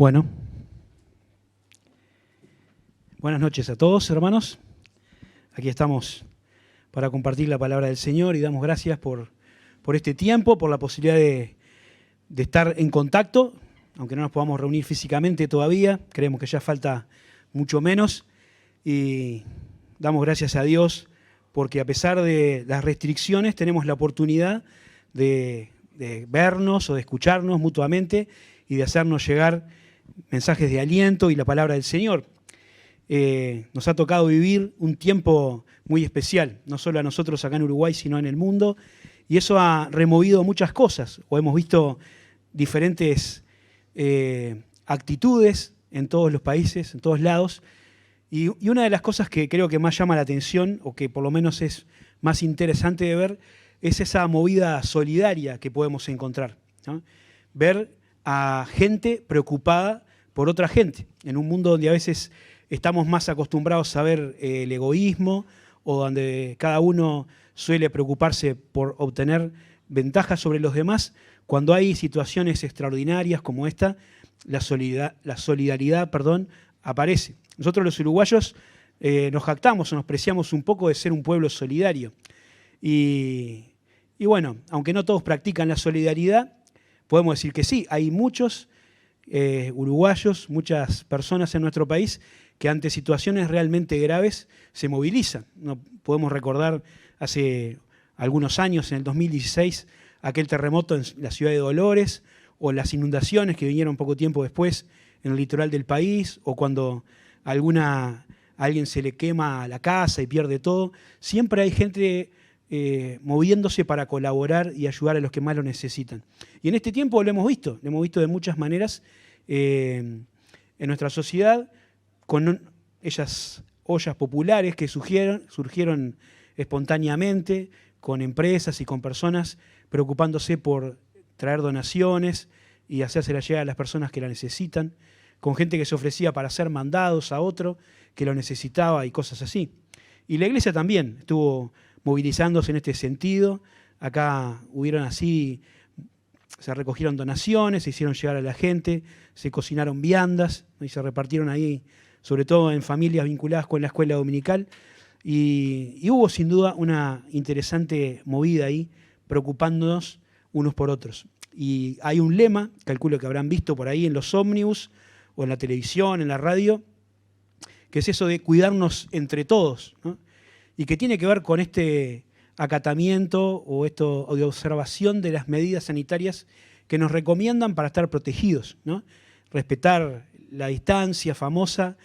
Bueno, buenas noches a todos, hermanos. Aquí estamos para compartir la palabra del Señor y damos gracias por este tiempo, por la posibilidad de estar en contacto, aunque no nos podamos reunir físicamente todavía, creemos que ya falta mucho menos, y damos gracias a Dios porque a pesar de las restricciones tenemos la oportunidad de vernos o de escucharnos mutuamente y de hacernos llegar mensajes de aliento y la palabra del Señor. Nos ha tocado vivir un tiempo muy especial, no solo a nosotros acá en Uruguay, sino en el mundo, y eso ha removido muchas cosas, o hemos visto diferentes actitudes en todos los países, en todos lados, y una de las cosas que creo que más llama la atención, o que por lo menos es más interesante de ver, es esa movida solidaria que podemos encontrar, ¿no? Ver a gente preocupada por otra gente, en un mundo donde a veces estamos más acostumbrados a ver el egoísmo, o donde cada uno suele preocuparse por obtener ventajas sobre los demás. Cuando hay situaciones extraordinarias como esta, la solidaridad aparece. Nosotros los uruguayos nos jactamos o nos preciamos un poco de ser un pueblo solidario. Y bueno, aunque no todos practican la solidaridad, podemos decir que sí, hay muchos uruguayos, muchas personas en nuestro país que ante situaciones realmente graves se movilizan. No podemos recordar hace algunos años, en el 2016, aquel terremoto en la ciudad de Dolores, o las inundaciones que vinieron poco tiempo después en el litoral del país, o cuando a alguien se le quema la casa y pierde todo. Siempre hay gente moviéndose para colaborar y ayudar a los que más lo necesitan. Y en este tiempo lo hemos visto de muchas maneras en nuestra sociedad, con esas ollas populares que surgieron espontáneamente, con empresas y con personas preocupándose por traer donaciones y hacérselas llegar a las personas que la necesitan, con gente que se ofrecía para hacer mandados a otro que lo necesitaba y cosas así. Y la iglesia también estuvo movilizándose en este sentido. Acá se recogieron donaciones, se hicieron llegar a la gente, se cocinaron viandas y se repartieron ahí, sobre todo en familias vinculadas con la escuela dominical. Y hubo sin duda una interesante movida ahí, preocupándonos unos por otros. Y hay un lema, calculo que habrán visto por ahí en los ómnibus o en la televisión, en la radio, que es eso de cuidarnos entre todos, ¿no? Y que tiene que ver con este acatamiento o de observación de las medidas sanitarias que nos recomiendan para estar protegidos, ¿no? Respetar la distancia famosa,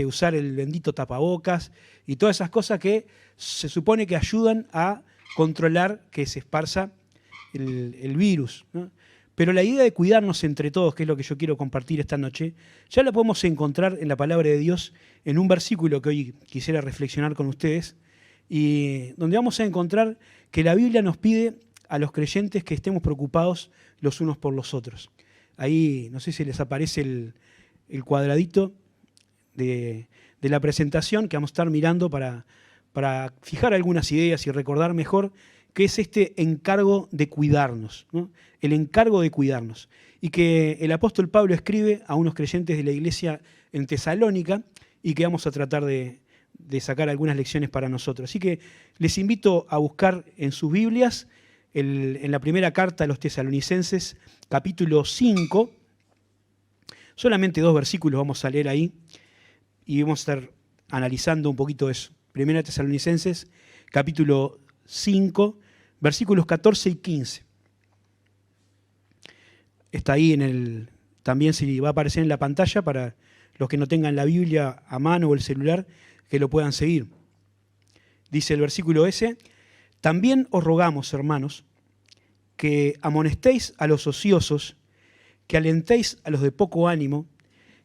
usar el bendito tapabocas y todas esas cosas que se supone que ayudan a controlar que se esparza el virus, ¿no? Pero la idea de cuidarnos entre todos, que es lo que yo quiero compartir esta noche, ya la podemos encontrar en la palabra de Dios, en un versículo que hoy quisiera reflexionar con ustedes, y donde vamos a encontrar que la Biblia nos pide a los creyentes que estemos preocupados los unos por los otros. Ahí, no sé si les aparece el cuadradito de la presentación que vamos a estar mirando para fijar algunas ideas y recordar mejor qué es este encargo de cuidarnos, ¿no? El encargo de cuidarnos. Y que el apóstol Pablo escribe a unos creyentes de la iglesia en Tesalónica y que vamos a tratar de sacar algunas lecciones para nosotros. Así que les invito a buscar en sus Biblias, en la primera carta a los tesalonicenses, capítulo 5, solamente 2 versículos vamos a leer ahí, y vamos a estar analizando un poquito eso. Primera Tesalonicenses, capítulo 5, versículos 14 y 15. Está ahí también se va a aparecer en la pantalla para los que no tengan la Biblia a mano o el celular, que lo puedan seguir. Dice el versículo ese: también os rogamos, hermanos, que amonestéis a los ociosos, que alentéis a los de poco ánimo,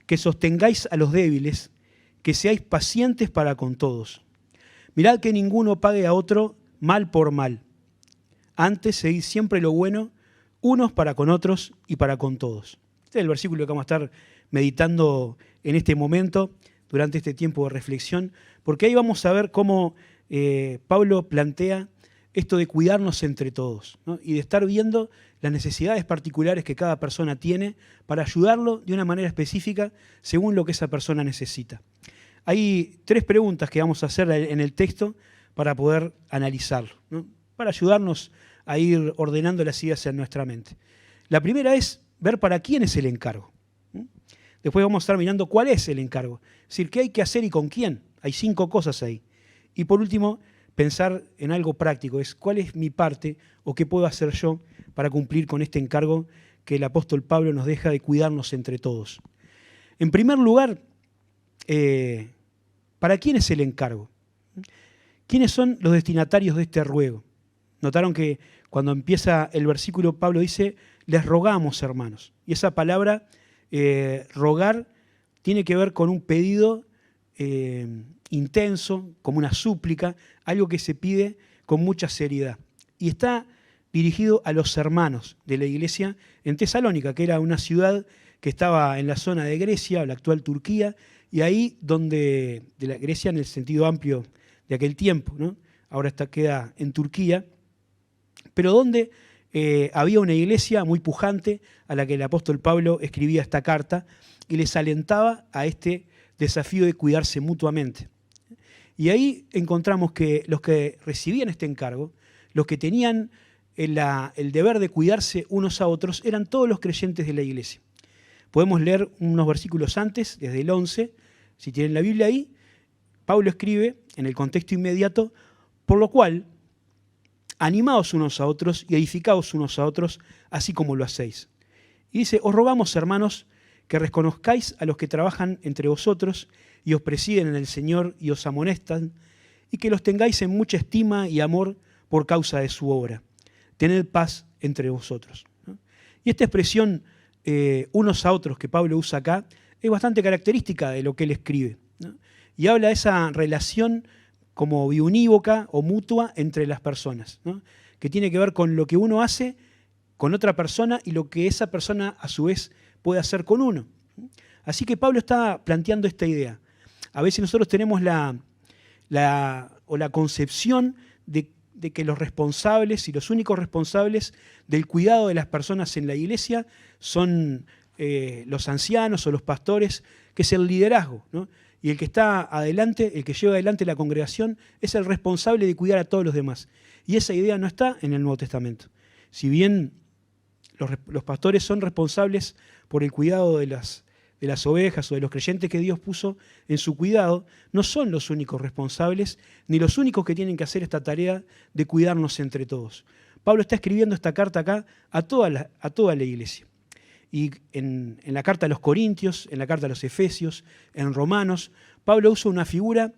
que sostengáis a los débiles, que seáis pacientes para con todos. Mirad que ninguno pague a otro mal por mal. Antes seguid siempre lo bueno, unos para con otros y para con todos. Este es el versículo que vamos a estar meditando en este momento, durante este tiempo de reflexión, porque ahí vamos a ver cómo Pablo plantea esto de cuidarnos entre todos, ¿no? Y de estar viendo las necesidades particulares que cada persona tiene para ayudarlo de una manera específica según lo que esa persona necesita. Hay 3 preguntas que vamos a hacer en el texto para poder analizarlo, ¿no? Para ayudarnos a ir ordenando las ideas en nuestra mente. La primera es ver para quién es el encargo. Después vamos a estar mirando cuál es el encargo. Es decir, qué hay que hacer y con quién. Hay 5 cosas ahí. Y por último, pensar en algo práctico. Es cuál es mi parte o qué puedo hacer yo para cumplir con este encargo que el apóstol Pablo nos deja de cuidarnos entre todos. En primer lugar, ¿para quién es el encargo? ¿Quiénes son los destinatarios de este ruego? Notaron que cuando empieza el versículo, Pablo dice, les rogamos, hermanos. Y esa palabra, rogar, tiene que ver con un pedido intenso, como una súplica, algo que se pide con mucha seriedad. Y está dirigido a los hermanos de la iglesia en Tesalónica, que era una ciudad que estaba en la zona de Grecia, la actual Turquía, y ahí donde, de la Grecia en el sentido amplio de aquel tiempo, ¿no? Ahora queda en Turquía, pero donde había una iglesia muy pujante a la que el apóstol Pablo escribía esta carta y les alentaba a este desafío de cuidarse mutuamente. Y ahí encontramos que los que recibían este encargo, los que tenían el deber de cuidarse unos a otros, eran todos los creyentes de la iglesia. Podemos leer unos versículos antes, desde el 11, si tienen la Biblia ahí. Pablo escribe, en el contexto inmediato, por lo cual, animaos unos a otros y edificaos unos a otros, así como lo hacéis. Y dice, os rogamos, hermanos, que reconozcáis a los que trabajan entre vosotros y os presiden en el Señor y os amonestan, y que los tengáis en mucha estima y amor por causa de su obra. Tened paz entre vosotros, ¿no? Y esta expresión, unos a otros, que Pablo usa acá, es bastante característica de lo que él escribe, ¿no? Y habla de esa relación como biunívoca o mutua entre las personas, ¿no? Que tiene que ver con lo que uno hace con otra persona y lo que esa persona a su vez puede hacer con uno. Así que Pablo está planteando esta idea. A veces nosotros tenemos la concepción de que los responsables y los únicos responsables del cuidado de las personas en la iglesia son los ancianos o los pastores, que es el liderazgo, ¿no? Y el que está adelante, el que lleva adelante la congregación, es el responsable de cuidar a todos los demás. Y esa idea no está en el Nuevo Testamento. Si bien los pastores son responsables por el cuidado de las ovejas o de los creyentes que Dios puso en su cuidado, no son los únicos responsables ni los únicos que tienen que hacer esta tarea de cuidarnos entre todos. Pablo está escribiendo esta carta acá a toda la iglesia. Y en la carta a los Corintios, en la carta a los Efesios, en Romanos, Pablo usa una figura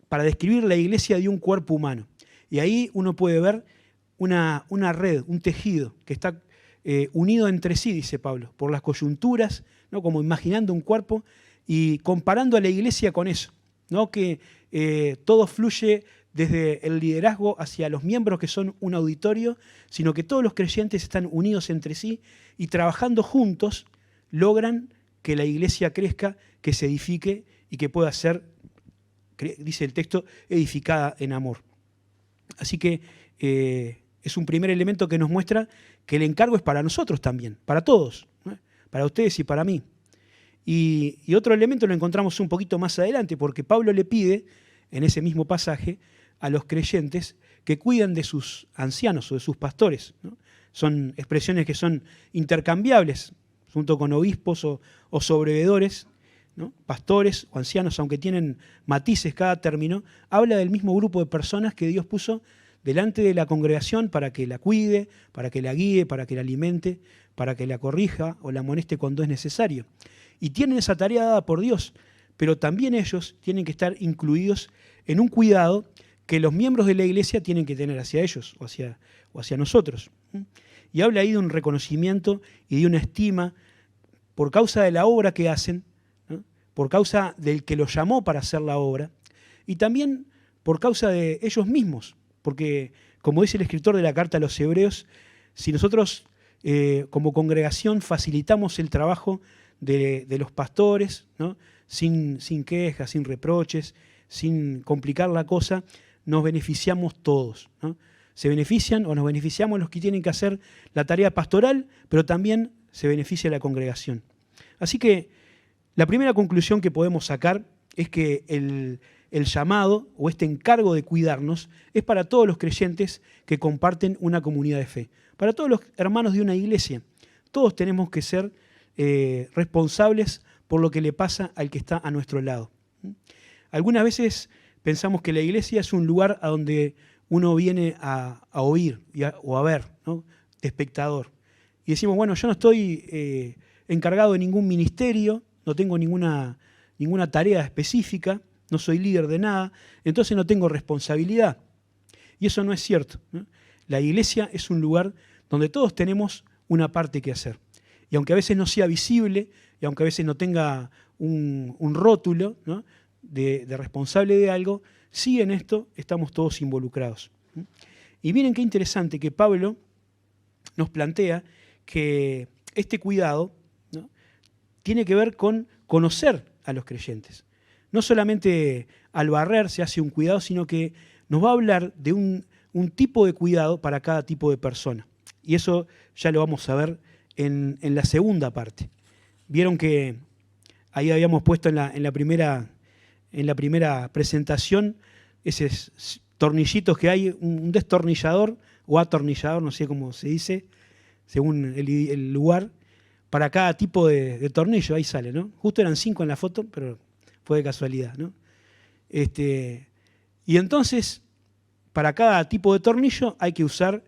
para describir la iglesia de un cuerpo humano. Y ahí uno puede ver una red, un tejido que está unido entre sí, dice Pablo, por las coyunturas, ¿no? Como imaginando un cuerpo y comparando a la iglesia con eso, ¿no? Que todo fluye desde el liderazgo hacia los miembros que son un auditorio, sino que todos los creyentes están unidos entre sí y trabajando juntos logran que la iglesia crezca, que se edifique y que pueda ser, dice el texto, edificada en amor. Así que es un primer elemento que nos muestra que el encargo es para nosotros también, para todos, ¿no? Para ustedes y para mí. Y otro elemento lo encontramos un poquito más adelante, porque Pablo le pide, en ese mismo pasaje, a los creyentes que cuidan de sus ancianos o de sus pastores, ¿no? Son expresiones que son intercambiables, junto con obispos o sobrevedores, ¿no? Pastores o ancianos, aunque tienen matices cada término, habla del mismo grupo de personas que Dios puso delante de la congregación para que la cuide, para que la guíe, para que la alimente, para que la corrija o la amoneste cuando es necesario. Y tienen esa tarea dada por Dios, pero también ellos tienen que estar incluidos en un cuidado que los miembros de la iglesia tienen que tener hacia ellos o hacia nosotros. Y habla ahí de un reconocimiento y de una estima por causa de la obra que hacen, ¿no? Por causa del que los llamó para hacer la obra, y también por causa de ellos mismos, porque, como dice el escritor de la carta a los Hebreos, si nosotros como congregación facilitamos el trabajo de los pastores, ¿no? sin quejas, sin reproches, sin complicar la cosa, nos beneficiamos todos, ¿no? Se benefician o nos beneficiamos los que tienen que hacer la tarea pastoral, pero también se beneficia la congregación. Así que la primera conclusión que podemos sacar es que el llamado o este encargo de cuidarnos es para todos los creyentes que comparten una comunidad de fe, para todos los hermanos de una iglesia. Todos tenemos que ser responsables por lo que le pasa al que está a nuestro lado. Algunas veces pensamos que la iglesia es un lugar a donde uno viene a oír o a ver, ¿no?, de espectador. Y decimos, bueno, yo no estoy encargado de ningún ministerio, no tengo ninguna tarea específica, no soy líder de nada, entonces no tengo responsabilidad. Y eso no es cierto, ¿no? La iglesia es un lugar donde todos tenemos una parte que hacer. Y aunque a veces no sea visible, y aunque a veces no tenga un rótulo, ¿no?, de responsable de algo, sí en esto estamos todos involucrados. Y miren qué interesante que Pablo nos plantea que este cuidado, ¿no?, tiene que ver con conocer a los creyentes. No solamente al barrer se hace un cuidado, sino que nos va a hablar de un tipo de cuidado para cada tipo de persona. Y eso ya lo vamos a ver en la segunda parte. Vieron que ahí habíamos puesto en la primera presentación esos tornillitos que hay, un destornillador o atornillador, no sé cómo se dice, según el lugar, para cada tipo de tornillo. Ahí sale, ¿no? Justo eran 5 en la foto, pero fue de casualidad, ¿no? Y entonces, para cada tipo de tornillo hay que usar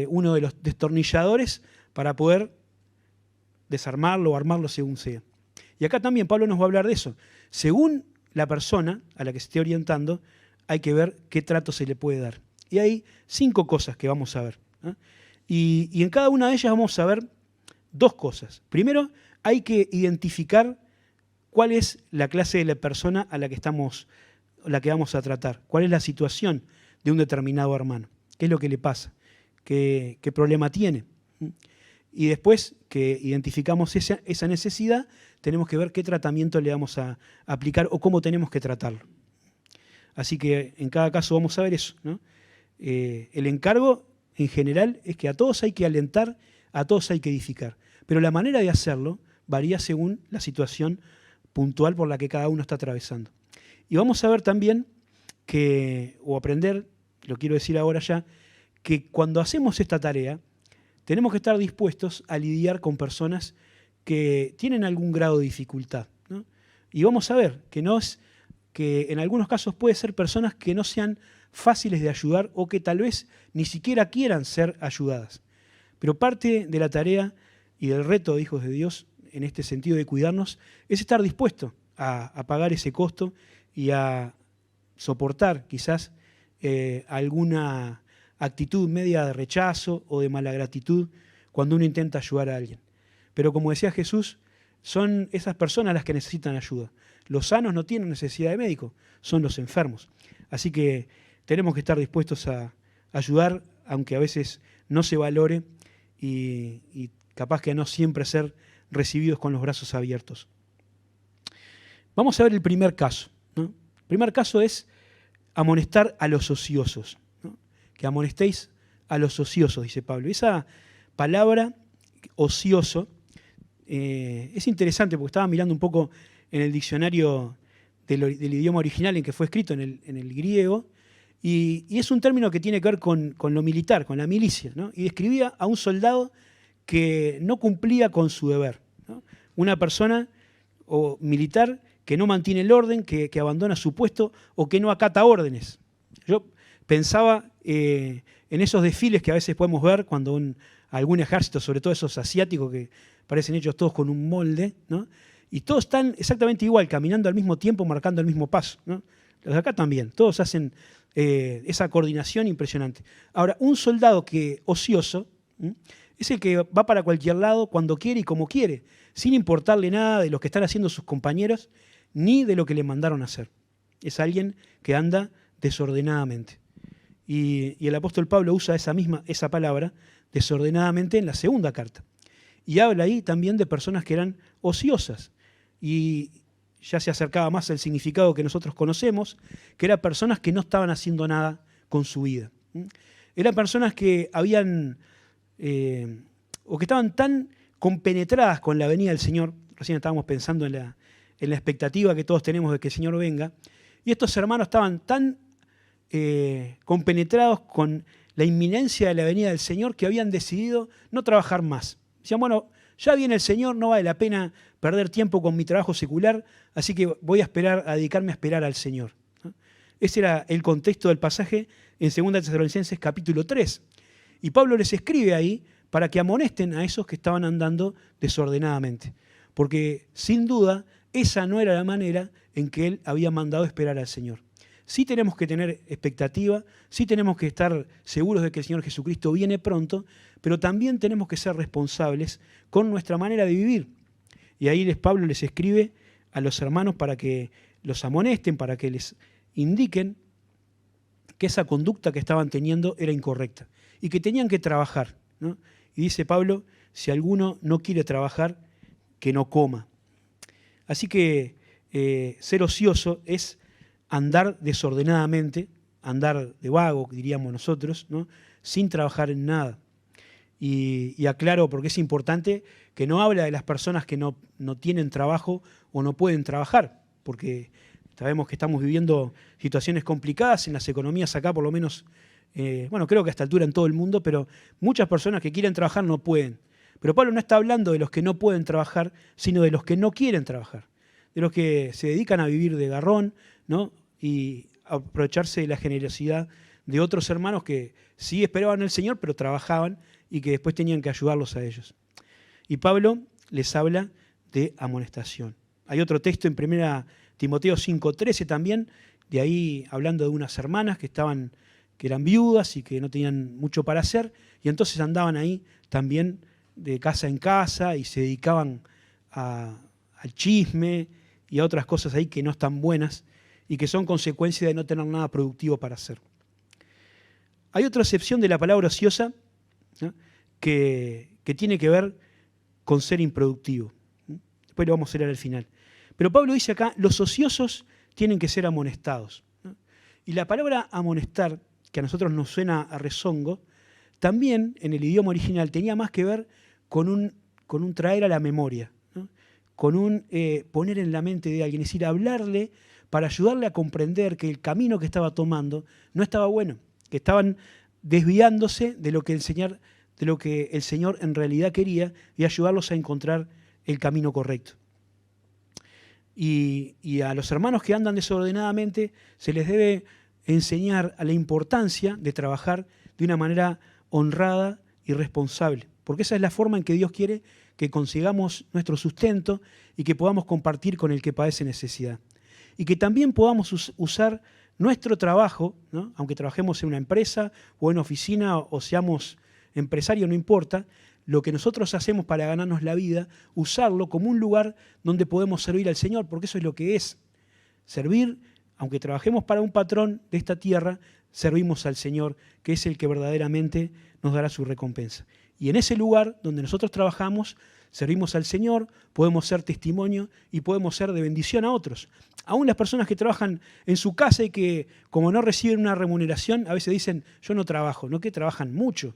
uno de los destornilladores para poder desarmarlo o armarlo según sea. Y acá también Pablo nos va a hablar de eso. Según la persona a la que se esté orientando, hay que ver qué trato se le puede dar. Y hay 5 cosas que vamos a ver, ¿no? Y en cada una de ellas vamos a ver 2 cosas. Primero, hay que identificar cuál es la clase de la persona a la que vamos a tratar, cuál es la situación de un determinado hermano, qué es lo que le pasa, qué problema tiene. Y después que identificamos esa necesidad, tenemos que ver qué tratamiento le vamos a aplicar o cómo tenemos que tratarlo. Así que en cada caso vamos a ver eso, ¿no? El encargo en general es que a todos hay que alentar, a todos hay que edificar. Pero la manera de hacerlo varía según la situación puntual por la que cada uno está atravesando. Y vamos a ver también o aprender, lo quiero decir ahora ya, que cuando hacemos esta tarea, tenemos que estar dispuestos a lidiar con personas que tienen algún grado de dificultad, ¿no? Y vamos a ver que en algunos casos puede ser personas que no sean fáciles de ayudar o que tal vez ni siquiera quieran ser ayudadas. Pero parte de la tarea y del reto de hijos de Dios, en este sentido de cuidarnos, es estar dispuesto a pagar ese costo y a soportar quizás alguna actitud media de rechazo o de mala gratitud cuando uno intenta ayudar a alguien. Pero como decía Jesús, son esas personas las que necesitan ayuda. Los sanos no tienen necesidad de médico, son los enfermos. Así que tenemos que estar dispuestos a ayudar, aunque a veces no se valore y capaz que no siempre ser recibidos con los brazos abiertos. Vamos a ver el primer caso, ¿no? El primer caso es amonestar a los ociosos, ¿no? Que amonestéis a los ociosos, dice Pablo. Esa palabra, ocioso, es interesante porque estaba mirando un poco en el diccionario del idioma original en que fue escrito, en el griego, y es un término que tiene que ver con lo militar, con la milicia, ¿no? Y describía a un soldado que no cumplía con su deber, ¿no? Una persona o militar que no mantiene el orden, que abandona su puesto o que no acata órdenes. Yo pensaba en esos desfiles que a veces podemos ver cuando algún ejército, sobre todo esos asiáticos que parecen hechos todos con un molde, ¿no? Y todos están exactamente igual, caminando al mismo tiempo, marcando el mismo paso, ¿no? Los de acá también, todos hacen esa coordinación impresionante. Ahora, un soldado ocioso, ¿sí?, es el que va para cualquier lado, cuando quiere y como quiere, sin importarle nada de lo que están haciendo sus compañeros, ni de lo que le mandaron a hacer. Es alguien que anda desordenadamente. Y el apóstol Pablo usa esa palabra, desordenadamente, en la segunda carta. Y habla ahí también de personas que eran ociosas. Y ya se acercaba más al significado que nosotros conocemos, que eran personas que no estaban haciendo nada con su vida. Eran personas que o que estaban tan compenetradas con la venida del Señor. Recién estábamos pensando en la expectativa que todos tenemos de que el Señor venga. Y estos hermanos estaban tan compenetrados con la inminencia de la venida del Señor que habían decidido no trabajar más. Decían, bueno, ya viene el Señor, no vale la pena perder tiempo con mi trabajo secular, así que voy a dedicarme a esperar al Señor. Ese era el contexto del pasaje en 2 Tesalonicenses capítulo 3. Y Pablo les escribe ahí para que amonesten a esos que estaban andando desordenadamente. Porque sin duda esa no era la manera en que él había mandado esperar al Señor. Sí tenemos que tener expectativa, sí tenemos que estar seguros de que el Señor Jesucristo viene pronto, pero también tenemos que ser responsables con nuestra manera de vivir. Y ahí Pablo les escribe a los hermanos para que los amonesten, para que les indiquen que esa conducta que estaban teniendo era incorrecta y que tenían que trabajar, ¿no? Y dice Pablo, si alguno no quiere trabajar, que no coma. Así que ser ocioso es andar desordenadamente, andar de vago, diríamos nosotros, ¿no? Sin trabajar en nada. Y aclaro, porque es importante, que no habla de las personas que no tienen trabajo o no pueden trabajar, porque sabemos que estamos viviendo situaciones complicadas en las economías acá, por lo menos, creo que a esta altura en todo el mundo, pero muchas personas que quieren trabajar no pueden. Pero Pablo no está hablando de los que no pueden trabajar, sino de los que no quieren trabajar, de los que se dedican a vivir de garrón, ¿no? Y aprovecharse de la generosidad de otros hermanos que sí esperaban al Señor, pero trabajaban y que después tenían que ayudarlos a ellos. Y Pablo les habla de amonestación. Hay otro texto en 1 Timoteo 5:13 también, de ahí hablando de unas hermanas que eran viudas y que no tenían mucho para hacer, y entonces andaban ahí también de casa en casa y se dedicaban al chisme y a otras cosas ahí que no están buenas y que son consecuencia de no tener nada productivo para hacer. Hay otra acepción de la palabra ociosa, ¿no? que tiene que ver con ser improductivo. Después lo vamos a leer al final. Pero Pablo dice acá, los ociosos tienen que ser amonestados, ¿no? Y la palabra amonestar, que a nosotros nos suena a rezongo, también en el idioma original tenía más que ver con un traer a la memoria, ¿no? Con un poner en la mente de alguien, es decir, hablarle para ayudarle a comprender que el camino que estaba tomando no estaba bueno, que estaban desviándose de lo que el Señor en realidad quería y ayudarlos a encontrar el camino correcto. Y a los hermanos que andan desordenadamente se les debe enseñar a la importancia de trabajar de una manera honrada y responsable, porque esa es la forma en que Dios quiere que consigamos nuestro sustento y que podamos compartir con el que padece necesidad. Y que también podamos usar nuestro trabajo, ¿no? Aunque trabajemos en una empresa o en una oficina o seamos empresarios, no importa, lo que nosotros hacemos para ganarnos la vida, usarlo como un lugar donde podemos servir al Señor, porque eso es lo que es. Servir, aunque trabajemos para un patrón de esta tierra, servimos al Señor, que es el que verdaderamente nos dará su recompensa. Y en ese lugar donde nosotros trabajamos, servimos al Señor, podemos ser testimonio y podemos ser de bendición a otros. Aún las personas que trabajan en su casa y que, como no reciben una remuneración, a veces dicen, yo no trabajo, no que trabajan mucho,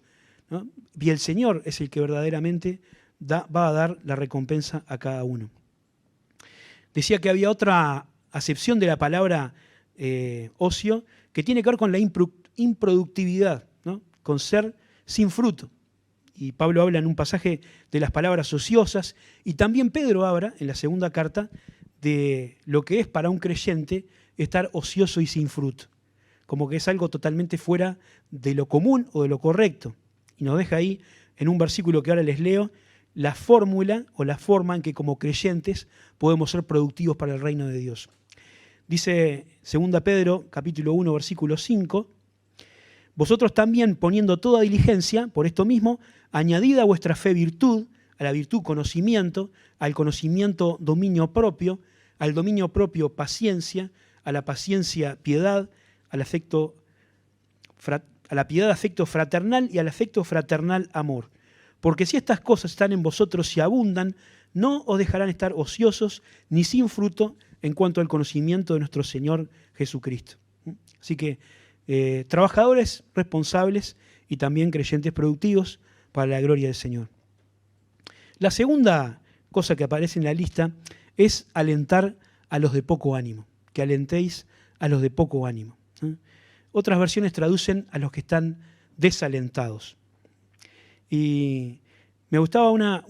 ¿no? Y el Señor es el que verdaderamente va a dar la recompensa a cada uno. Decía que había otra acepción de la palabra ocio que tiene que ver con la improductividad, ¿no? Con ser sin fruto. Y Pablo habla en un pasaje de las palabras ociosas, y también Pedro habla en la segunda carta de lo que es para un creyente estar ocioso y sin fruto, como que es algo totalmente fuera de lo común o de lo correcto. Y nos deja ahí, en un versículo que ahora les leo, la fórmula o la forma en que como creyentes podemos ser productivos para el reino de Dios. Dice 2 Pedro, capítulo 1, versículo 5, vosotros también, poniendo toda diligencia, por esto mismo, añadid a vuestra fe virtud, a la virtud conocimiento, al conocimiento dominio propio, al dominio propio paciencia, a la paciencia piedad, a la piedad afecto fraternal y al afecto fraternal amor. Porque si estas cosas están en vosotros y abundan, no os dejarán estar ociosos ni sin fruto en cuanto al conocimiento de nuestro Señor Jesucristo. Así que trabajadores responsables y también creyentes productivos para la gloria del Señor. La segunda cosa que aparece en la lista es alentar a los de poco ánimo, que alentéis a los de poco ánimo. Otras versiones traducen a los que están desalentados. Y me gustaba una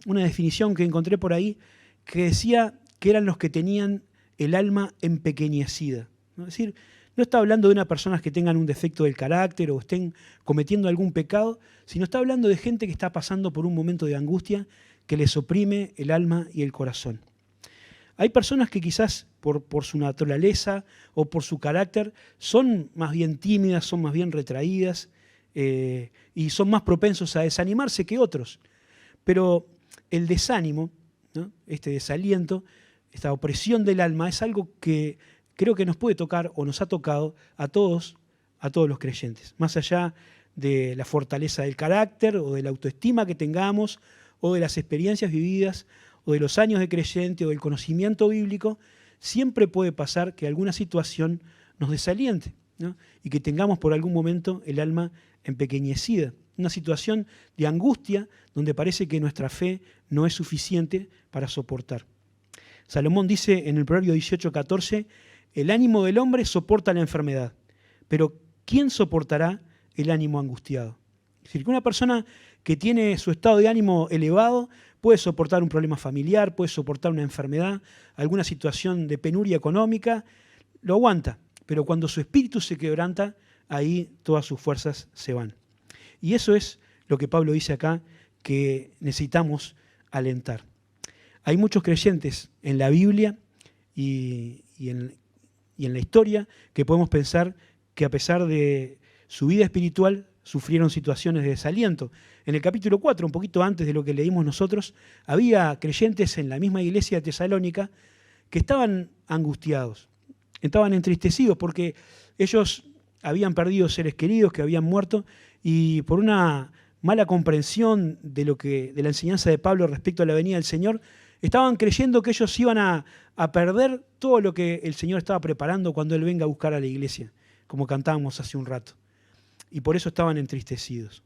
definición que encontré por ahí que decía que eran los que tenían el alma empequeñecida. Es decir, no está hablando de unas personas que tengan un defecto del carácter o estén cometiendo algún pecado, sino está hablando de gente que está pasando por un momento de angustia que les oprime el alma y el corazón. Hay personas que quizás por su naturaleza o por su carácter son más bien tímidas, son más bien retraídas y son más propensos a desanimarse que otros. Pero el desánimo, ¿no? Este desaliento, esta opresión del alma es algo que creo que nos puede tocar o nos ha tocado a todos los creyentes. Más allá de la fortaleza del carácter o de la autoestima que tengamos o de las experiencias vividas o de los años de creyente o del conocimiento bíblico, siempre puede pasar que alguna situación nos desaliente, ¿no? Y que tengamos por algún momento el alma empequeñecida. Una situación de angustia donde parece que nuestra fe no es suficiente para soportar. Salomón dice en el Proverbio 18:14, el ánimo del hombre soporta la enfermedad, pero ¿quién soportará el ánimo angustiado? Es decir, que una persona que tiene su estado de ánimo elevado puede soportar un problema familiar, puede soportar una enfermedad, alguna situación de penuria económica, lo aguanta, pero cuando su espíritu se quebranta, ahí todas sus fuerzas se van. Y eso es lo que Pablo dice acá, que necesitamos alentar. Hay muchos creyentes en la Biblia y en la historia que podemos pensar que a pesar de su vida espiritual sufrieron situaciones de desaliento. En el capítulo 4, un poquito antes de lo que leímos nosotros, había creyentes en la misma iglesia de Tesalónica que estaban angustiados, estaban entristecidos porque ellos habían perdido seres queridos que habían muerto y por una mala comprensión de la enseñanza de Pablo respecto a la venida del Señor, estaban creyendo que ellos iban a perder todo lo que el Señor estaba preparando cuando Él venga a buscar a la iglesia, como cantábamos hace un rato. Y por eso estaban entristecidos.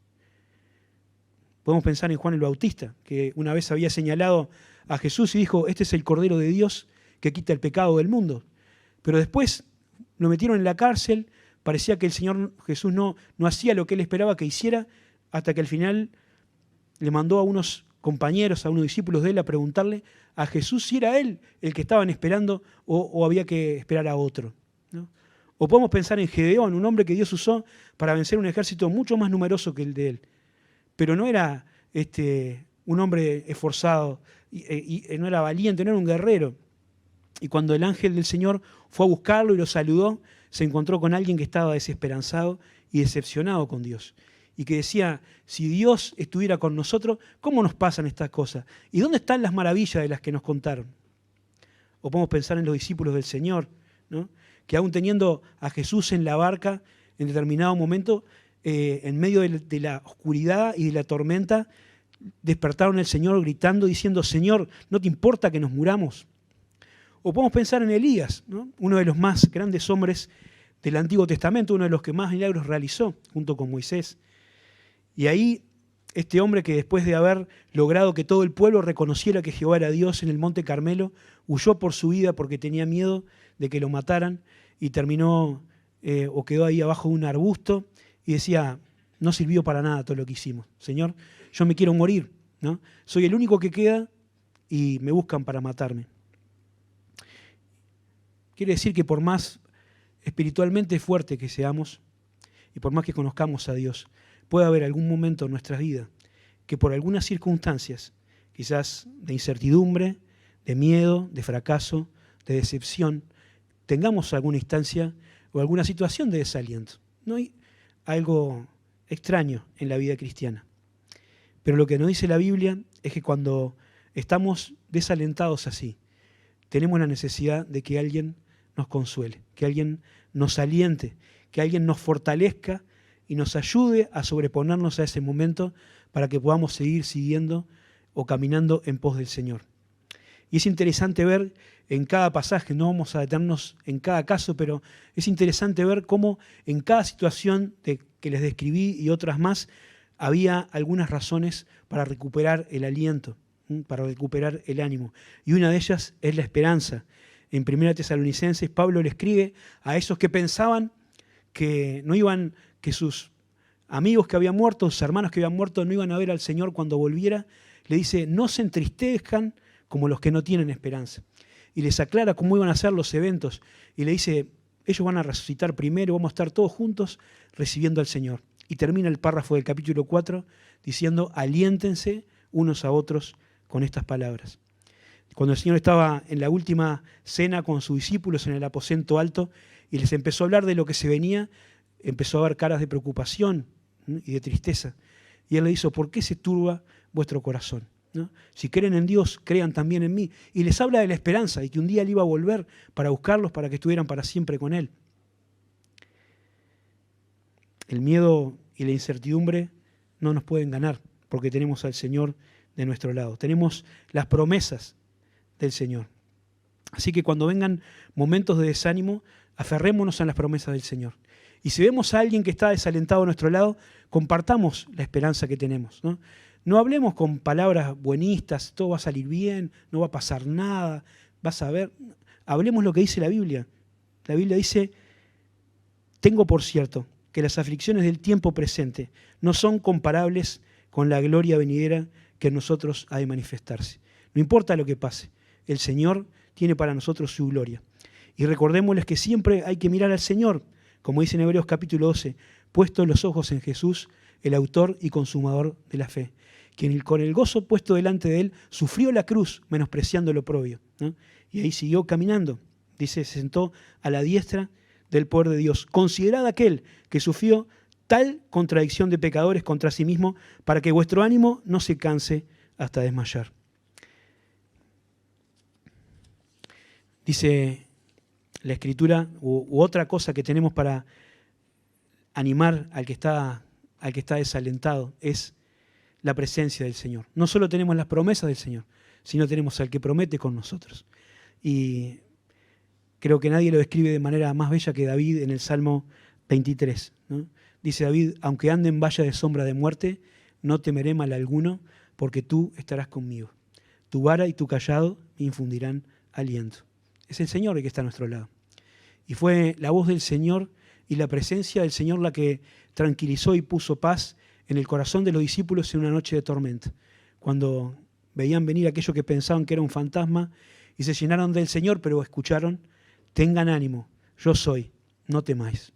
Podemos pensar en Juan el Bautista, que una vez había señalado a Jesús y dijo, este es el Cordero de Dios que quita el pecado del mundo. Pero después lo metieron en la cárcel, parecía que el Señor Jesús no hacía lo que Él esperaba que hiciera, hasta que al final le mandó a unos compañeros, a unos discípulos de Él, a preguntarle a Jesús si era Él el que estaban esperando o había que esperar a otro, ¿no? O podemos pensar en Gedeón, un hombre que Dios usó para vencer un ejército mucho más numeroso que el de él. Pero no era un hombre esforzado, y no era valiente, no era un guerrero. Y cuando el ángel del Señor fue a buscarlo y lo saludó, se encontró con alguien que estaba desesperanzado y decepcionado con Dios. Y que decía, si Dios estuviera con nosotros, ¿cómo nos pasan estas cosas? ¿Y dónde están las maravillas de las que nos contaron? O podemos pensar en los discípulos del Señor, ¿no? Que aún teniendo a Jesús en la barca, en determinado momento, en medio de la oscuridad y de la tormenta, despertaron al Señor gritando, diciendo, Señor, ¿no te importa que nos muramos? O podemos pensar en Elías, ¿no? Uno de los más grandes hombres del Antiguo Testamento, uno de los que más milagros realizó, junto con Moisés. Y ahí, este hombre que después de haber logrado que todo el pueblo reconociera que Jehová era Dios en el Monte Carmelo, huyó por su vida porque tenía miedo de que lo mataran y terminó o quedó ahí abajo de un arbusto y decía, no sirvió para nada todo lo que hicimos. Señor, yo me quiero morir, ¿no? Soy el único que queda y me buscan para matarme. Quiere decir que por más espiritualmente fuerte que seamos y por más que conozcamos a Dios, puede haber algún momento en nuestras vidas que por algunas circunstancias, quizás de incertidumbre, de miedo, de fracaso, de decepción, tengamos alguna instancia o alguna situación de desaliento. No hay algo extraño en la vida cristiana. Pero lo que nos dice la Biblia es que cuando estamos desalentados así, tenemos la necesidad de que alguien nos consuele, que alguien nos aliente, que alguien nos fortalezca y nos ayude a sobreponernos a ese momento para que podamos seguir siguiendo o caminando en pos del Señor. Y es interesante ver en cada pasaje, no vamos a detenernos en cada caso, pero es interesante ver cómo en cada situación que les describí y otras más, había algunas razones para recuperar el aliento, para recuperar el ánimo. Y una de ellas es la esperanza. En 1 Tesalonicenses, Pablo le escribe a esos que pensaban que no iban, que sus amigos que habían muerto, sus hermanos que habían muerto, no iban a ver al Señor cuando volviera. Le dice, no se entristezcan como los que no tienen esperanza. Y les aclara cómo iban a ser los eventos. Y le dice, ellos van a resucitar primero, vamos a estar todos juntos recibiendo al Señor. Y termina el párrafo del capítulo 4 diciendo, aliéntense unos a otros con estas palabras. Cuando el Señor estaba en la última cena con sus discípulos en el aposento alto y les empezó a hablar de lo que se venía, empezó a ver caras de preocupación y de tristeza. Y Él le dijo, ¿por qué se turba vuestro corazón? ¿No? Si creen en Dios, crean también en mí. Y les habla de la esperanza y que un día Él iba a volver para buscarlos, para que estuvieran para siempre con Él. El miedo y la incertidumbre no nos pueden ganar porque tenemos al Señor de nuestro lado. Tenemos las promesas del Señor. Así que cuando vengan momentos de desánimo, aferrémonos a las promesas del Señor. Y si vemos a alguien que está desalentado a nuestro lado, compartamos la esperanza que tenemos, ¿no? No hablemos con palabras buenistas, todo va a salir bien, no va a pasar nada, vas a ver. Hablemos lo que dice la Biblia. La Biblia dice, tengo por cierto que las aflicciones del tiempo presente no son comparables con la gloria venidera que en nosotros ha de manifestarse. No importa lo que pase, el Señor tiene para nosotros su gloria. Y recordémosles que siempre hay que mirar al Señor, como dice en Hebreos capítulo 12, puestos los ojos en Jesús, el autor y consumador de la fe, quien con el gozo puesto delante de él sufrió la cruz, menospreciando lo oprobio, ¿no? Y ahí siguió caminando, dice, se sentó a la diestra del poder de Dios. Considerad aquel que sufrió tal contradicción de pecadores contra sí mismo, para que vuestro ánimo no se canse hasta desmayar. Dice la Escritura, u otra cosa que tenemos para animar al que está desalentado, es la presencia del Señor. No solo tenemos las promesas del Señor, sino tenemos al que promete con nosotros. Y creo que nadie lo describe de manera más bella que David en el Salmo 23, ¿no? Dice David, aunque ande en valle de sombra de muerte, no temeré mal alguno, porque tú estarás conmigo. Tu vara y tu cayado me infundirán aliento. Es el Señor el que está a nuestro lado. Y fue la voz del Señor y la presencia del Señor la que tranquilizó y puso paz en el corazón de los discípulos en una noche de tormenta, cuando veían venir aquello que pensaban que era un fantasma y se llenaron del Señor, pero escucharon, tengan ánimo, yo soy, no temáis.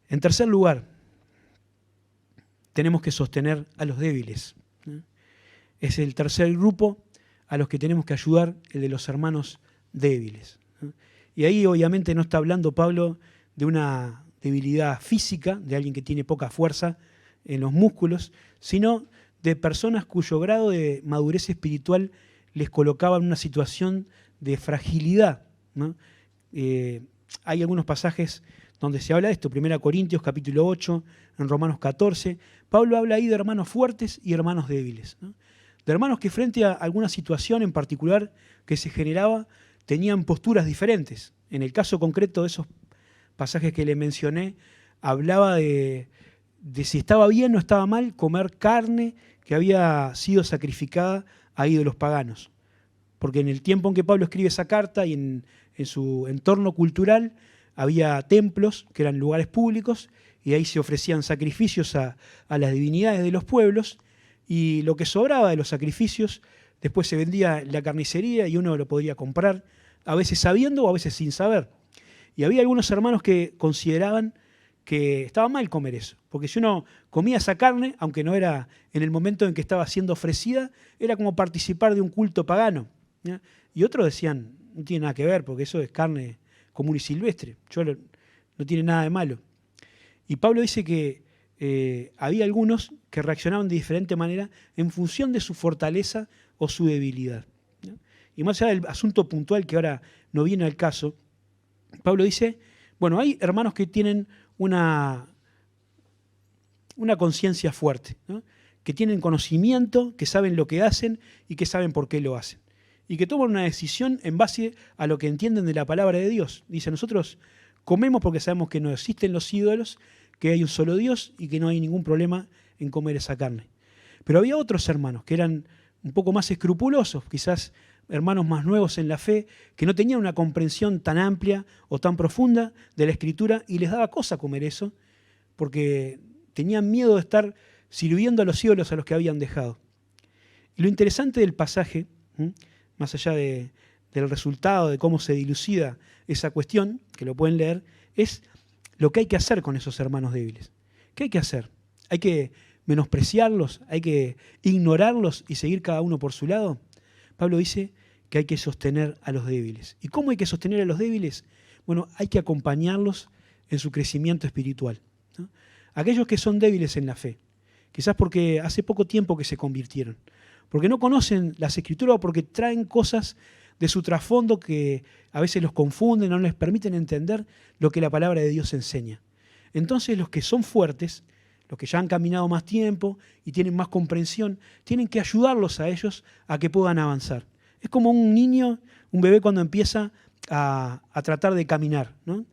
En tercer lugar, tenemos que sostener a los débiles, ¿no? Es el tercer grupo a los que tenemos que ayudar, el de los hermanos débiles, ¿no? Y ahí obviamente no está hablando Pablo de una debilidad física, de alguien que tiene poca fuerza en los músculos, sino de personas cuyo grado de madurez espiritual les colocaba en una situación de fragilidad, ¿no? Hay algunos pasajes donde se habla de esto, 1 Corintios capítulo 8, en Romanos 14. Pablo habla ahí de hermanos fuertes y hermanos débiles, ¿no? De hermanos que frente a alguna situación en particular que se generaba, tenían posturas diferentes. En el caso concreto de esos pasajes que le mencioné, hablaba de si estaba bien o estaba mal comer carne que había sido sacrificada a ídolos paganos. Porque en el tiempo en que Pablo escribe esa carta y en su entorno cultural había templos que eran lugares públicos y ahí se ofrecían sacrificios a las divinidades de los pueblos y lo que sobraba de los sacrificios después se vendía en la carnicería y uno lo podía comprar, a veces sabiendo o a veces sin saber. Y había algunos hermanos que consideraban que estaba mal comer eso, porque si uno comía esa carne, aunque no era en el momento en que estaba siendo ofrecida, era como participar de un culto pagano, ¿ya? Y otros decían, no tiene nada que ver, porque eso es carne común y silvestre, no tiene nada de malo. Y Pablo dice que había algunos que reaccionaban de diferente manera en función de su fortaleza o su debilidad, ¿ya? Y más allá del asunto puntual que ahora no viene al caso, Pablo dice, bueno, hay hermanos que tienen una conciencia fuerte, ¿no? que tienen conocimiento, que saben lo que hacen y que saben por qué lo hacen. Y que toman una decisión en base a lo que entienden de la palabra de Dios. Dice, nosotros comemos porque sabemos que no existen los ídolos, que hay un solo Dios y que no hay ningún problema en comer esa carne. Pero había otros hermanos que eran un poco más escrupulosos, quizás hermanos más nuevos en la fe, que no tenían una comprensión tan amplia o tan profunda de la Escritura y les daba cosa comer eso, porque tenían miedo de estar sirviendo a los ídolos a los que habían dejado. Y lo interesante del pasaje, más allá del resultado, de cómo se dilucida esa cuestión, que lo pueden leer, es lo que hay que hacer con esos hermanos débiles. ¿Qué hay que hacer? ¿Hay que menospreciarlos? ¿Hay que ignorarlos y seguir cada uno por su lado? Pablo dice que hay que sostener a los débiles. ¿Y cómo hay que sostener a los débiles? Bueno, hay que acompañarlos en su crecimiento espiritual, ¿no? Aquellos que son débiles en la fe, quizás porque hace poco tiempo que se convirtieron, porque no conocen las Escrituras o porque traen cosas de su trasfondo que a veces los confunden, no les permiten entender lo que la palabra de Dios enseña. Entonces los que son fuertes, los que ya han caminado más tiempo y tienen más comprensión, tienen que ayudarlos a ellos a que puedan avanzar. Es como un niño, un bebé cuando empieza a tratar de caminar, ¿no?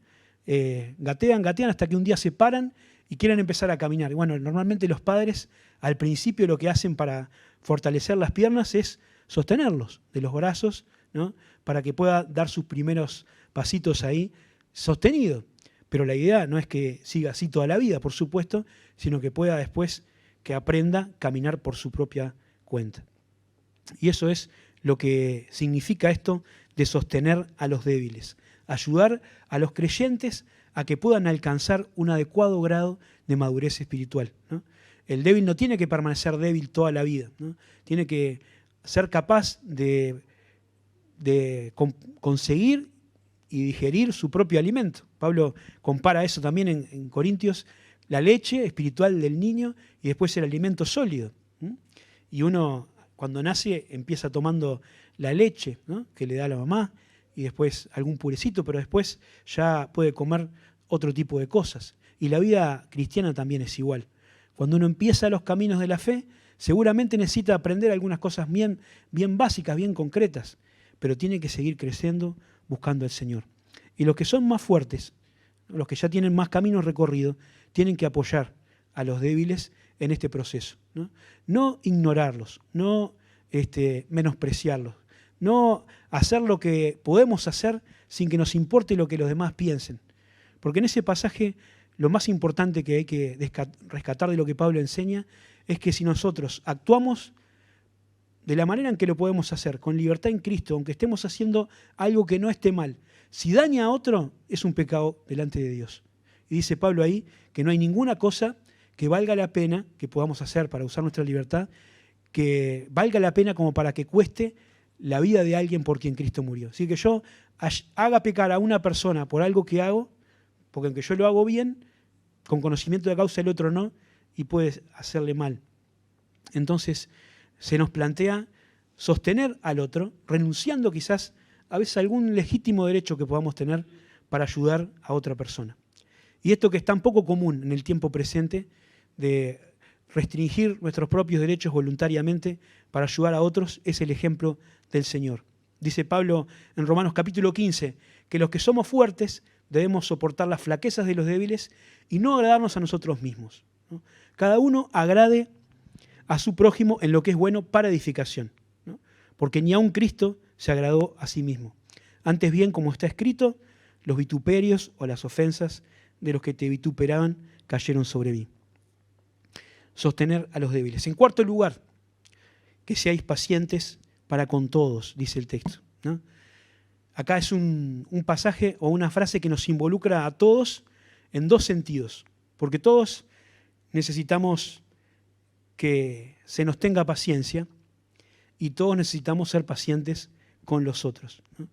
Gatean hasta que un día se paran y quieren empezar a caminar. Y bueno, normalmente los padres al principio lo que hacen para fortalecer las piernas es sostenerlos de los brazos, ¿no? Para que pueda dar sus primeros pasitos ahí sostenido. Pero la idea no es que siga así toda la vida, por supuesto, sino que pueda después que aprenda a caminar por su propia cuenta. Y eso es lo que significa esto de sostener a los débiles, ayudar a los creyentes a que puedan alcanzar un adecuado grado de madurez espiritual, ¿no? El débil no tiene que permanecer débil toda la vida, ¿no? Tiene que ser capaz de conseguir y digerir su propio alimento. Pablo compara eso también en Corintios, la leche espiritual del niño y después el alimento sólido. Y uno cuando nace empieza tomando la leche, ¿no? Que le da la mamá y después algún purecito, pero después ya puede comer otro tipo de cosas. Y la vida cristiana también es igual. Cuando uno empieza los caminos de la fe, seguramente necesita aprender algunas cosas bien básicas, bien concretas, pero tiene que seguir creciendo buscando al Señor. Y los que son más fuertes, los que ya tienen más caminos recorridos, tienen que apoyar a los débiles en este proceso, ¿no? No ignorarlos, no menospreciarlos, no hacer lo que podemos hacer sin que nos importe lo que los demás piensen. Porque en ese pasaje lo más importante que hay que rescatar de lo que Pablo enseña es que si nosotros actuamos de la manera en que lo podemos hacer, con libertad en Cristo, aunque estemos haciendo algo que no esté mal, si daña a otro, es un pecado delante de Dios. Y dice Pablo ahí que no hay ninguna cosa que valga la pena que podamos hacer para usar nuestra libertad, que valga la pena como para que cueste la vida de alguien por quien Cristo murió. Así que yo haga pecar a una persona por algo que hago, porque aunque yo lo hago bien, con conocimiento de causa el otro no, y puede hacerle mal. Entonces se nos plantea sostener al otro, renunciando quizás a veces a algún legítimo derecho que podamos tener para ayudar a otra persona. Y esto que es tan poco común en el tiempo presente, de restringir nuestros propios derechos voluntariamente para ayudar a otros, es el ejemplo del Señor. Dice Pablo en Romanos capítulo 15, que los que somos fuertes debemos soportar las flaquezas de los débiles y no agradarnos a nosotros mismos, ¿no? Cada uno agrade a su prójimo en lo que es bueno para edificación, ¿no? Porque ni aun Cristo se agradó a sí mismo. Antes bien, como está escrito, los vituperios o las ofensas de los que te vituperaban cayeron sobre mí. Sostener a los débiles. En cuarto lugar, que seáis pacientes para con todos, dice el texto, ¿no? Acá es un pasaje o una frase que nos involucra a todos en dos sentidos, porque todos necesitamos que se nos tenga paciencia y todos necesitamos ser pacientes con los otros, ¿no?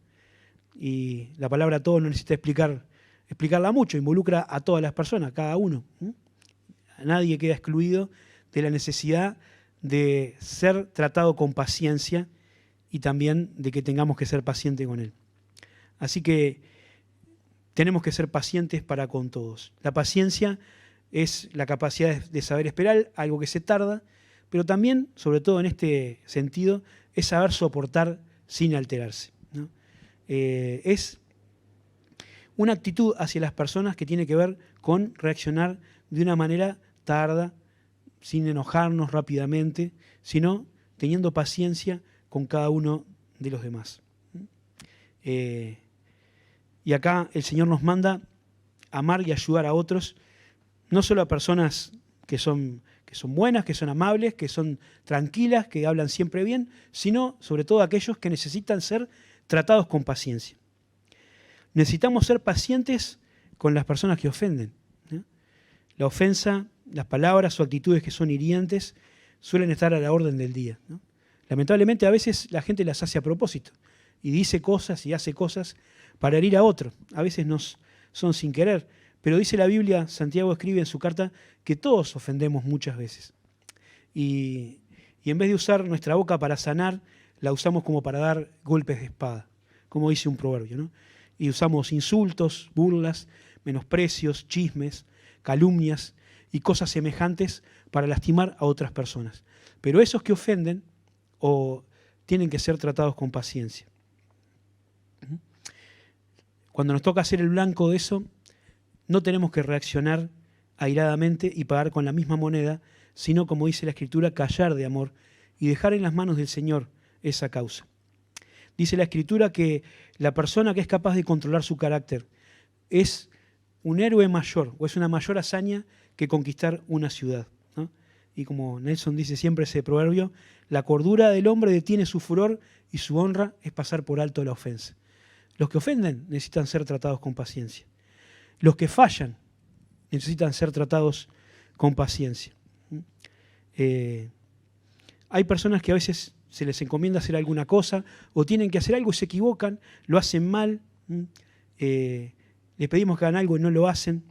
Y la palabra todos no necesita explicarla mucho, involucra a todas las personas, cada uno, ¿no? Nadie queda excluido de la necesidad de ser tratado con paciencia y también de que tengamos que ser pacientes con él. Así que tenemos que ser pacientes para con todos. La paciencia es la capacidad de saber esperar algo que se tarda, pero también, sobre todo en este sentido, es saber soportar sin alterarse, ¿no? Es una actitud hacia las personas que tiene que ver con reaccionar de una manera tarda, sin enojarnos rápidamente, sino teniendo paciencia con cada uno de los demás. Y acá el Señor nos manda amar y ayudar a otros, no solo a personas que son buenas, que son amables, que son tranquilas, que hablan siempre bien, sino sobre todo a aquellos que necesitan ser tratados con paciencia. Necesitamos ser pacientes con las personas que ofenden, ¿no? La ofensa, las palabras o actitudes que son hirientes suelen estar a la orden del día, ¿no? Lamentablemente a veces la gente las hace a propósito y dice cosas y hace cosas para herir a otro. A veces son sin querer, pero dice la Biblia, Santiago escribe en su carta, que todos ofendemos muchas veces. Y en vez de usar nuestra boca para sanar, la usamos como para dar golpes de espada, como dice un proverbio, ¿no? Y usamos insultos, burlas, menosprecios, chismes, calumnias y cosas semejantes para lastimar a otras personas. Pero esos que ofenden tienen que ser tratados con paciencia. Cuando nos toca ser el blanco de eso, no tenemos que reaccionar airadamente y pagar con la misma moneda, sino, como dice la Escritura, callar de amor y dejar en las manos del Señor esa causa. Dice la Escritura que la persona que es capaz de controlar su carácter es un héroe mayor, o es una mayor hazaña que conquistar una ciudad, ¿no? Y como Nelson dice siempre ese proverbio, la cordura del hombre detiene su furor y su honra es pasar por alto la ofensa. Los que ofenden necesitan ser tratados con paciencia. Los que fallan necesitan ser tratados con paciencia. Hay personas que a veces se les encomienda hacer alguna cosa o tienen que hacer algo y se equivocan, lo hacen mal, les pedimos que hagan algo y no lo hacen.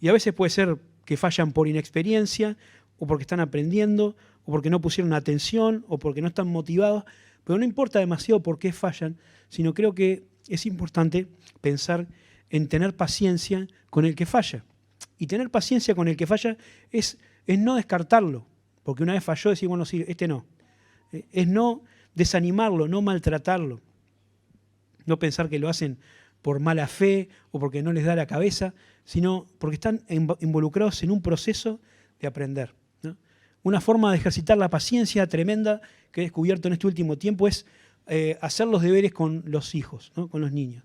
Y a veces puede ser que fallan por inexperiencia o porque están aprendiendo o porque no pusieron atención o porque no están motivados, pero no importa demasiado por qué fallan, sino creo que es importante pensar en tener paciencia con el que falla. Y tener paciencia con el que falla es no descartarlo, porque una vez falló, decir, bueno, sí, este no. Es no desanimarlo, no maltratarlo, no pensar que lo hacen por mala fe o porque no les da la cabeza, sino porque están involucrados en un proceso de aprender, ¿no? Una forma de ejercitar la paciencia tremenda que he descubierto en este último tiempo es hacer los deberes con los hijos, ¿no? Con los niños.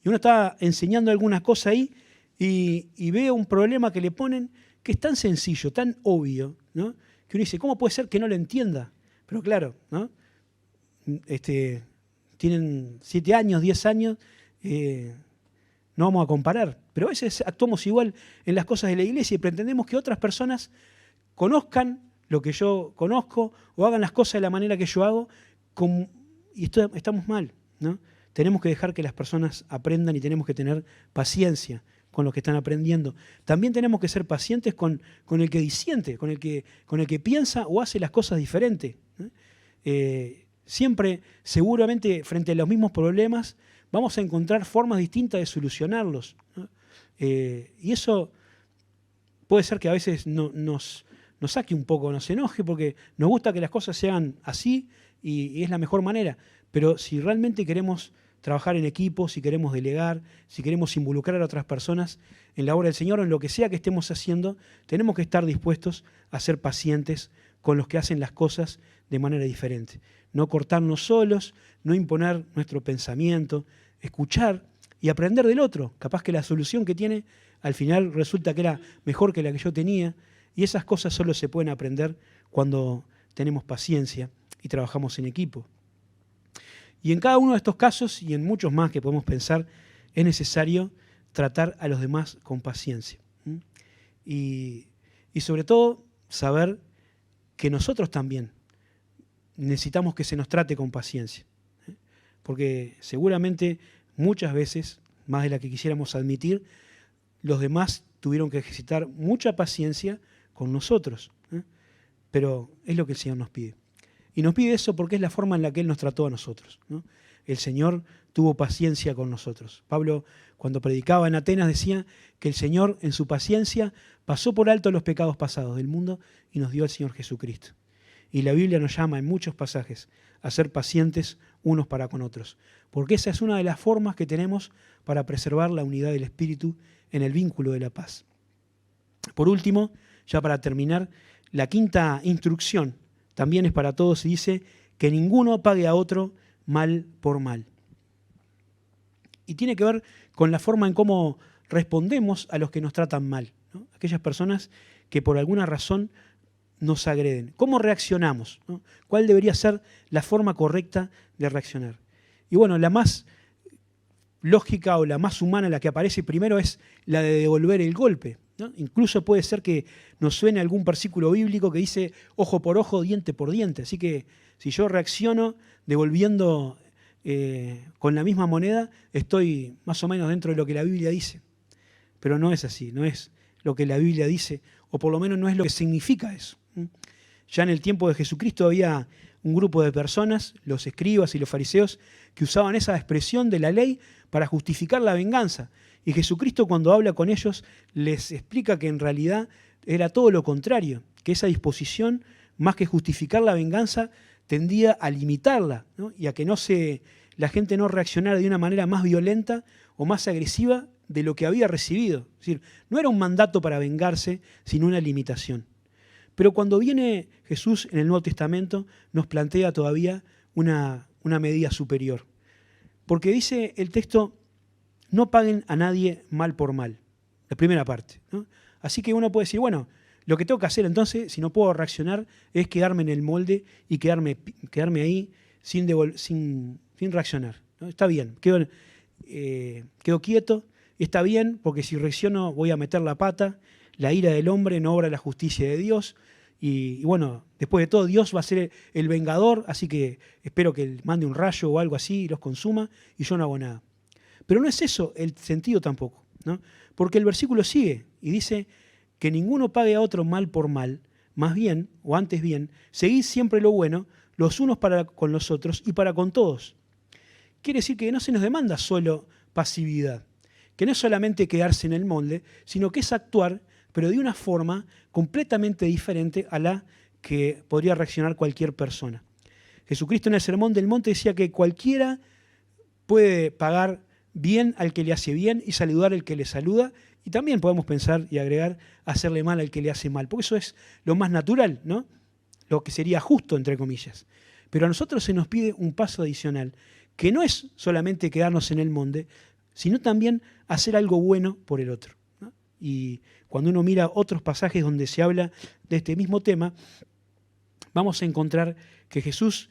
Y uno está enseñando alguna cosa ahí y ve un problema que le ponen que es tan sencillo, tan obvio, ¿no? Que uno dice, ¿cómo puede ser que no lo entienda? Pero claro, ¿no? Tienen 7 años, 10 años, no vamos a comparar. Pero a veces actuamos igual en las cosas de la iglesia y pretendemos que otras personas conozcan lo que yo conozco o hagan las cosas de la manera que yo hago, y estamos mal, ¿no? Tenemos que dejar que las personas aprendan y tenemos que tener paciencia con los que están aprendiendo. También tenemos que ser pacientes con el que disiente, con el que piensa o hace las cosas diferentes, ¿no? Siempre, seguramente, frente a los mismos problemas, vamos a encontrar formas distintas de solucionarlos, ¿no? Y eso puede ser que a veces nos saque un poco, nos enoje, porque nos gusta que las cosas se hagan así y es la mejor manera. Pero si realmente queremos trabajar en equipo, si queremos delegar, si queremos involucrar a otras personas en la obra del Señor o en lo que sea que estemos haciendo, tenemos que estar dispuestos a ser pacientes con los que hacen las cosas de manera diferente. No cortarnos solos, no imponer nuestro pensamiento, escuchar y aprender del otro. Capaz que la solución que tiene al final resulta que era mejor que la que yo tenía, y esas cosas solo se pueden aprender cuando tenemos paciencia y trabajamos en equipo. Y en cada uno de estos casos, y en muchos más que podemos pensar, es necesario tratar a los demás con paciencia. Y sobre todo, saber que nosotros también necesitamos que se nos trate con paciencia. Porque seguramente muchas veces, más de la que quisiéramos admitir, los demás tuvieron que ejercitar mucha paciencia con nosotros. Pero es lo que el Señor nos pide. Y nos pide eso porque es la forma en la que Él nos trató a nosotros, ¿no? el Señor tuvo paciencia con nosotros. Pablo, cuando predicaba en Atenas, decía que el Señor, en su paciencia, pasó por alto los pecados pasados del mundo y nos dio al Señor Jesucristo. Y la Biblia nos llama en muchos pasajes a ser pacientes unos para con otros, porque esa es una de las formas que tenemos para preservar la unidad del Espíritu en el vínculo de la paz. Por último, ya para terminar, la quinta instrucción también es para todos y dice que ninguno pague a otro mal por mal. Y tiene que ver con la forma en cómo respondemos a los que nos tratan mal, ¿no? Aquellas personas que por alguna razón nos agreden. ¿Cómo reaccionamos? ¿No? ¿Cuál debería ser la forma correcta de reaccionar? Y bueno, la más lógica o la más humana, la que aparece primero, es la de devolver el golpe, ¿no? Incluso puede ser que nos suene algún versículo bíblico que dice ojo por ojo, diente por diente. Así que si yo reacciono devolviendo con la misma moneda, estoy más o menos dentro de lo que la Biblia dice. Pero no es así, no es lo que la Biblia dice, o por lo menos no es lo que significa eso. Ya en el tiempo de Jesucristo había un grupo de personas, los escribas y los fariseos, que usaban esa expresión de la ley para justificar la venganza. Y Jesucristo, cuando habla con ellos, les explica que en realidad era todo lo contrario, que esa disposición, más que justificar la venganza, tendía a limitarla, ¿no? Y a que la gente no reaccionara de una manera más violenta o más agresiva de lo que había recibido. Es decir, no era un mandato para vengarse, sino una limitación. Pero cuando viene Jesús en el Nuevo Testamento, nos plantea todavía una medida superior. Porque dice el texto, no paguen a nadie mal por mal, la primera parte, ¿no? Así que uno puede decir, bueno, lo que tengo que hacer entonces, si no puedo reaccionar, es quedarme en el molde y quedarme ahí sin reaccionar, ¿no? Está bien, quedo quieto, está bien, porque si reacciono voy a meter la pata, la ira del hombre no obra la justicia de Dios, y bueno, después de todo Dios va a ser el vengador, así que espero que él mande un rayo o algo así y los consuma, y yo no hago nada. Pero no es eso el sentido tampoco, ¿no? Porque el versículo sigue y dice que ninguno pague a otro mal por mal, más bien, o antes bien, seguid siempre lo bueno, los unos para con los otros y para con todos. Quiere decir que no se nos demanda solo pasividad, que no es solamente quedarse en el molde, sino que es actuar, pero de una forma completamente diferente a la que podría reaccionar cualquier persona. Jesucristo en el Sermón del Monte decía que cualquiera puede pagar bien al que le hace bien y saludar al que le saluda, y también podemos pensar y agregar hacerle mal al que le hace mal, porque eso es lo más natural, ¿no? Lo que sería justo, entre comillas. Pero a nosotros se nos pide un paso adicional, que no es solamente quedarnos en el molde, sino también hacer algo bueno por el otro, ¿no? Y cuando uno mira otros pasajes donde se habla de este mismo tema, vamos a encontrar que Jesús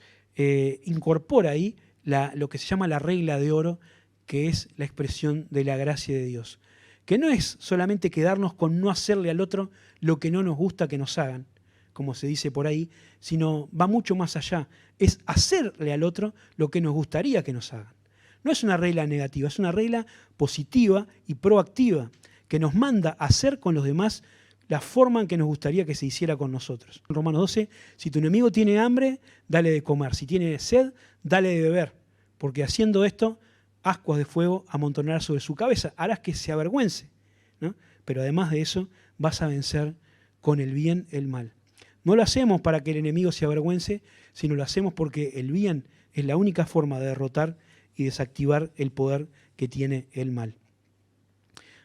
incorpora ahí lo que se llama la regla de oro, que es la expresión de la gracia de Dios. Que no es solamente quedarnos con no hacerle al otro lo que no nos gusta que nos hagan, como se dice por ahí, sino va mucho más allá. Es hacerle al otro lo que nos gustaría que nos hagan. No es una regla negativa, es una regla positiva y proactiva que nos manda a hacer con los demás la forma en que nos gustaría que se hiciera con nosotros. En Romanos 12, si tu enemigo tiene hambre, dale de comer. Si tiene sed, dale de beber. Porque haciendo esto, ascuas de fuego amontonarás sobre su cabeza. Harás que se avergüence, ¿no? Pero además de eso, vas a vencer con el bien el mal. No lo hacemos para que el enemigo se avergüence, sino lo hacemos porque el bien es la única forma de derrotar y desactivar el poder que tiene el mal.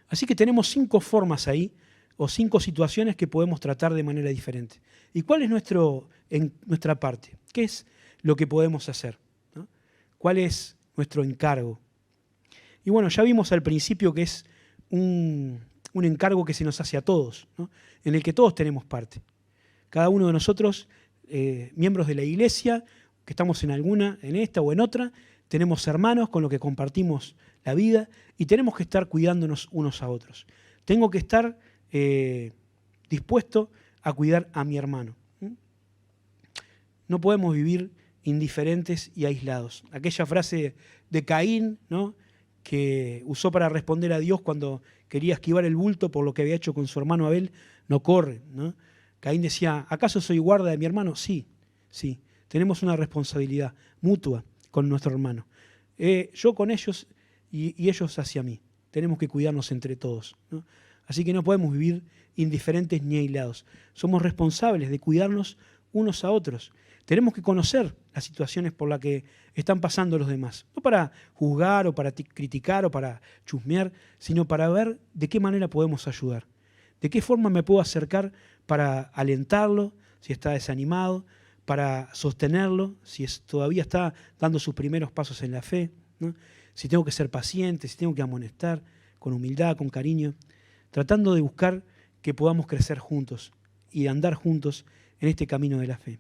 Así que tenemos 5 formas ahí, o 5 situaciones que podemos tratar de manera diferente. ¿Y cuál es nuestra parte? ¿Qué es lo que podemos hacer? ¿No? ¿Cuál es nuestro encargo? Y bueno, ya vimos al principio que es un encargo que se nos hace a todos, ¿no? En el que todos tenemos parte. Cada uno de nosotros, miembros de la iglesia, que estamos en esta o en otra, tenemos hermanos con los que compartimos la vida y tenemos que estar cuidándonos unos a otros. Tengo que estar dispuesto a cuidar a mi hermano. No podemos vivir indiferentes y aislados. Aquella frase de Caín, ¿no?, que usó para responder a Dios cuando quería esquivar el bulto por lo que había hecho con su hermano Abel, no corre, ¿no? Caín decía, ¿acaso soy guarda de mi hermano? Sí, sí, tenemos una responsabilidad mutua con nuestro hermano. yo con ellos y ellos hacia mí. Tenemos que cuidarnos entre todos, ¿no? Así que no podemos vivir indiferentes ni aislados. Somos responsables de cuidarnos unos a otros. Tenemos que conocer las situaciones por las que están pasando los demás. No para juzgar o para criticar o para chusmear, sino para ver de qué manera podemos ayudar. De qué forma me puedo acercar para alentarlo, si está desanimado, para sostenerlo, si todavía está dando sus primeros pasos en la fe, ¿no? Si tengo que ser paciente, si tengo que amonestar con humildad, con cariño, tratando de buscar que podamos crecer juntos y andar juntos en este camino de la fe.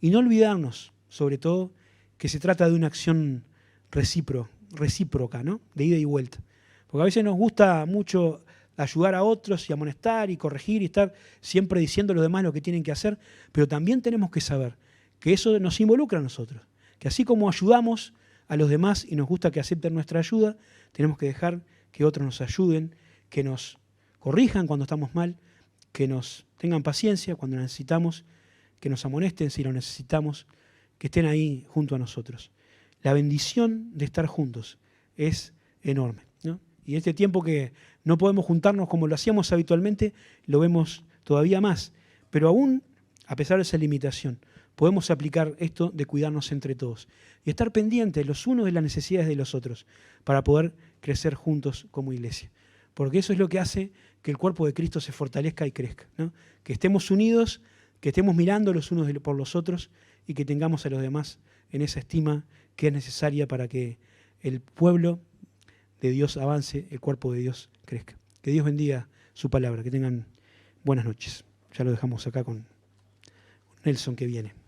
Y no olvidarnos, sobre todo, que se trata de una acción recíproca, ¿no? De ida y vuelta. Porque a veces nos gusta mucho ayudar a otros y amonestar y corregir y estar siempre diciendo a los demás lo que tienen que hacer, pero también tenemos que saber que eso nos involucra a nosotros, que así como ayudamos a los demás y nos gusta que acepten nuestra ayuda, tenemos que dejar que otros nos ayuden, que nos corrijan cuando estamos mal, que nos tengan paciencia cuando necesitamos, que nos amonesten si lo necesitamos, que estén ahí junto a nosotros. La bendición de estar juntos es enorme, ¿no? Y en este tiempo que no podemos juntarnos como lo hacíamos habitualmente, lo vemos todavía más. Pero aún, a pesar de esa limitación, podemos aplicar esto de cuidarnos entre todos y estar pendientes los unos de las necesidades de los otros para poder crecer juntos como iglesia. Porque eso es lo que hace que el cuerpo de Cristo se fortalezca y crezca, ¿no? Que estemos unidos, que estemos mirando los unos por los otros y que tengamos a los demás en esa estima que es necesaria para que el pueblo de Dios avance, el cuerpo de Dios crezca. Que Dios bendiga su palabra, que tengan buenas noches. Ya lo dejamos acá con Nelson que viene.